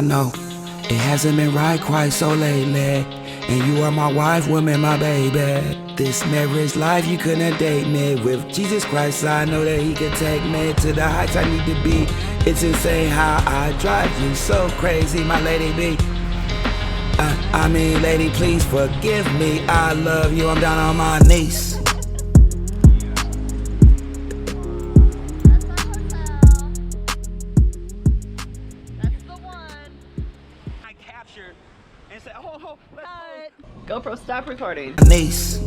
I know it hasn't been right quite so lately, and you are my wife, woman, my baby. This marriage life, you couldn't date me. With Jesus Christ, I know that he could take me to the heights I need to be. It's insane how I drive you so crazy, my lady B. I mean, lady, please forgive me. I love you, I'm down on my knees. That's the one. I captured and said, oh, let's GoPro, stop recording. Knees.